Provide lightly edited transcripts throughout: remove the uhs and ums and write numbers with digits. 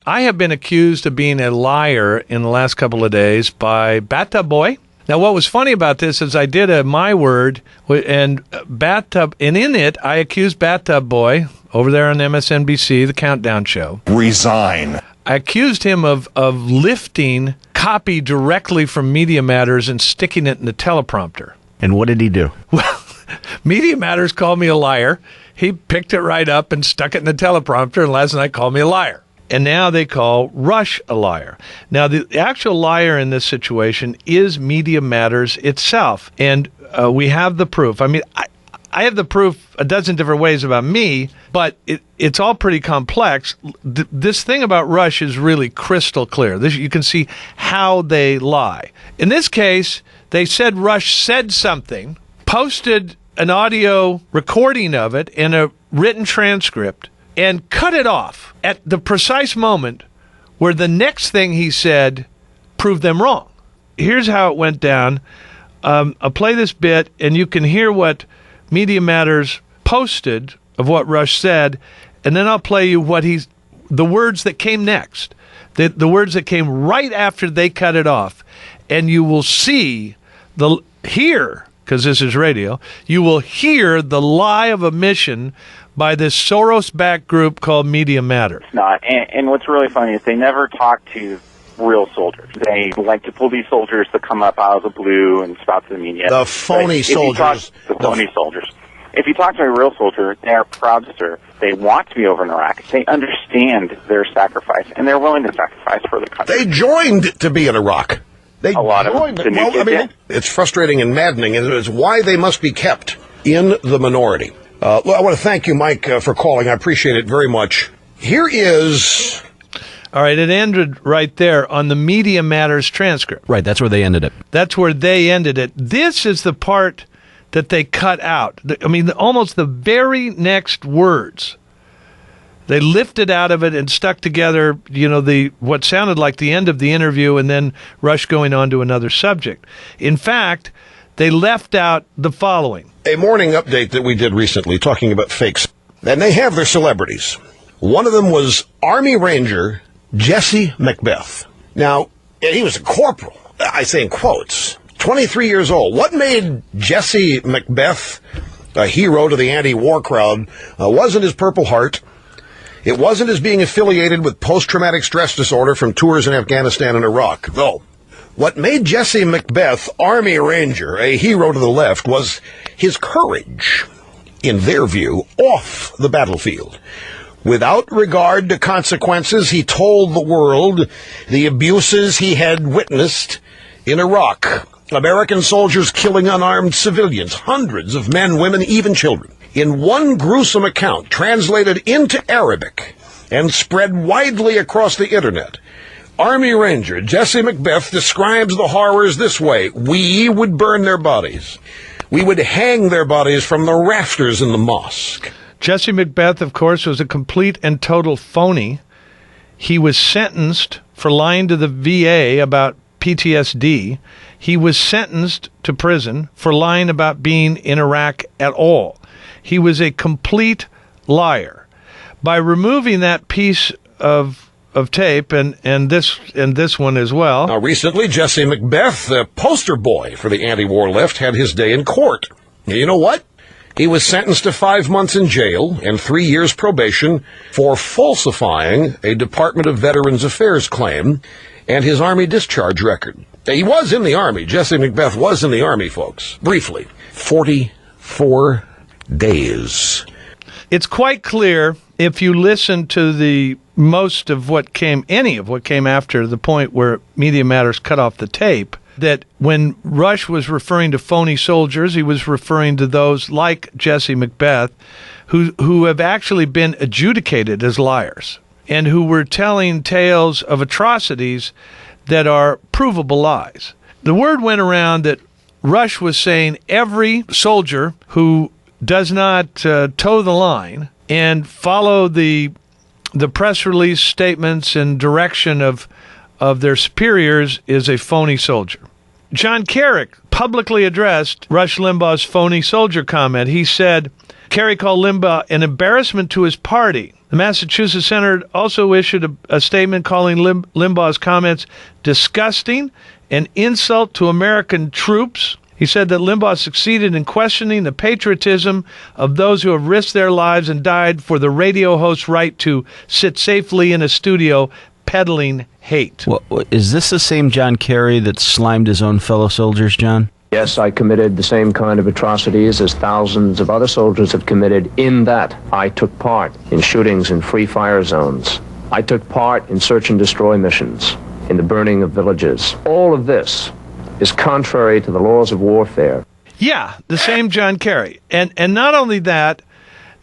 I have been accused of being a liar in the last couple of days by Bathtub Boy. Now, what was funny about this is I did a My Word, and in it, I accused Bathtub Boy over there on MSNBC, the Countdown Show. Resign. I accused him of lifting copy directly from Media Matters and sticking it in the teleprompter. And what did he do? Well, Media Matters called me a liar. He picked it right up and stuck it in the teleprompter, and last night called me a liar. And now they call Rush a liar. Now, the actual liar in this situation is Media Matters itself. And we have the proof. I mean, I have the proof a dozen different ways about me, but it's all pretty complex. This thing about Rush is really crystal clear. You can see how they lie. In this case, they said Rush said something, posted an audio recording of it and a written transcript, and cut it off at the precise moment where the next thing he said proved them wrong. Here's how it went down. I'll play this bit, and you can hear what Media Matters posted of what Rush said, and then I'll play you the words that came next, the words that came right after they cut it off, and you will hear, because this is radio, you will hear the lie of omission by this Soros-backed group called Media Matters. It's not. And what's really funny is they never talk to real soldiers. They like to pull these soldiers that come up out of the blue and spout to the media. The phony soldiers. The phony soldiers. If you talk to a real soldier, they're proud to serve. They want to be over in Iraq. They understand their sacrifice, and they're willing to sacrifice for the country. They joined to be in Iraq. A lot of them. It's frustrating and maddening, and it's why they must be kept in the minority. I want to thank you, Mike, for calling. I appreciate it very much. Here is... All right, it ended right there on the Media Matters transcript. Right, that's where they ended it. That's where they ended it. This is the part that they cut out. I mean, almost the very next words. They lifted out of it and stuck together, what sounded like the end of the interview, and then Rush going on to another subject. In fact, they left out the following. A morning update that we did recently talking about fakes. And they have their celebrities. One of them was Army Ranger Jesse Macbeth. Now, he was a corporal. I say in quotes. 23 years old. What made Jesse Macbeth a hero to the anti-war crowd wasn't his Purple Heart. It wasn't his being affiliated with post-traumatic stress disorder from tours in Afghanistan and Iraq. Though, what made Jesse Macbeth, Army Ranger, a hero to the left was his courage, in their view, off the battlefield. Without regard to consequences, he told the world the abuses he had witnessed in Iraq. American soldiers killing unarmed civilians, hundreds of men, women, even children. In one gruesome account, translated into Arabic and spread widely across the internet, Army Ranger Jesse Macbeth describes the horrors this way. We would burn their bodies. We would hang their bodies from the rafters in the mosque. Jesse Macbeth, of course, was a complete and total phony. He was sentenced for lying to the VA about PTSD. He was sentenced to prison for lying about being in Iraq at all. He was a complete liar. By removing that piece of tape and this one as well. Now, recently, Jesse Macbeth, the poster boy for the anti-war left, had his day in court. You know what? He was sentenced to 5 months in jail and 3 years probation for falsifying a Department of Veterans Affairs claim and his Army discharge record. He was in the Army. Jesse Macbeth was in the Army, folks. Briefly. 44 days. It's quite clear if you listen to any of what came after the point where Media Matters cut off the tape, that when Rush was referring to phony soldiers, he was referring to those like Jesse Macbeth who have actually been adjudicated as liars and who were telling tales of atrocities that are provable lies. The word went around that Rush was saying every soldier who does not toe the line and follow the press release statements and direction of their superiors is a phony soldier. John Kerry publicly addressed Rush Limbaugh's phony soldier comment. He said, Kerry called Limbaugh an embarrassment to his party The Massachusetts Senator also issued a statement calling Limbaugh's comments disgusting, an insult to American troops. He said that Limbaugh succeeded in questioning the patriotism of those who have risked their lives and died for the radio host's right to sit safely in a studio peddling hate. Well, is this the same John Kerry that slimed his own fellow soldiers, John? Yes, I committed the same kind of atrocities as thousands of other soldiers have committed, in that I took part in shootings in free fire zones. I took part in search and destroy missions, in the burning of villages. All of this is contrary to the laws of warfare. Yeah, the same John Kerry. And not only that,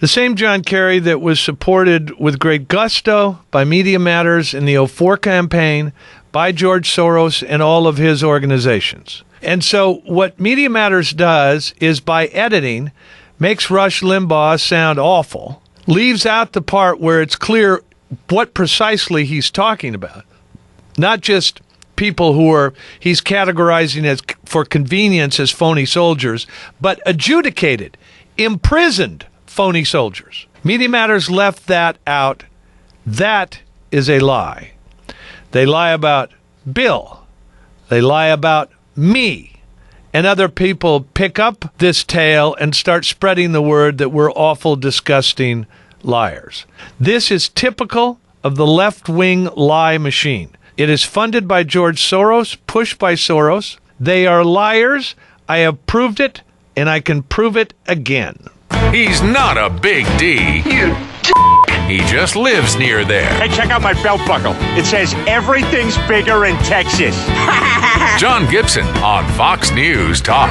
the same John Kerry that was supported with great gusto by Media Matters in the 2004 campaign, by George Soros and all of his organizations. And so what Media Matters does is, by editing, makes Rush Limbaugh sound awful, leaves out the part where it's clear what precisely he's talking about. Not just people who he's categorizing as, for convenience, as phony soldiers, but adjudicated, imprisoned phony soldiers. Media Matters left that out. That is a lie. They lie about Bill. They lie about me. And other people pick up this tale and start spreading the word that we're awful, disgusting liars. This is typical of the left-wing lie machine. It is funded by George Soros, pushed by Soros. They are liars. I have proved it, and I can prove it again. He's not a big D. You He just lives near there. Hey, check out my belt buckle. It says everything's bigger in Texas. John Gibson on Fox News Talk.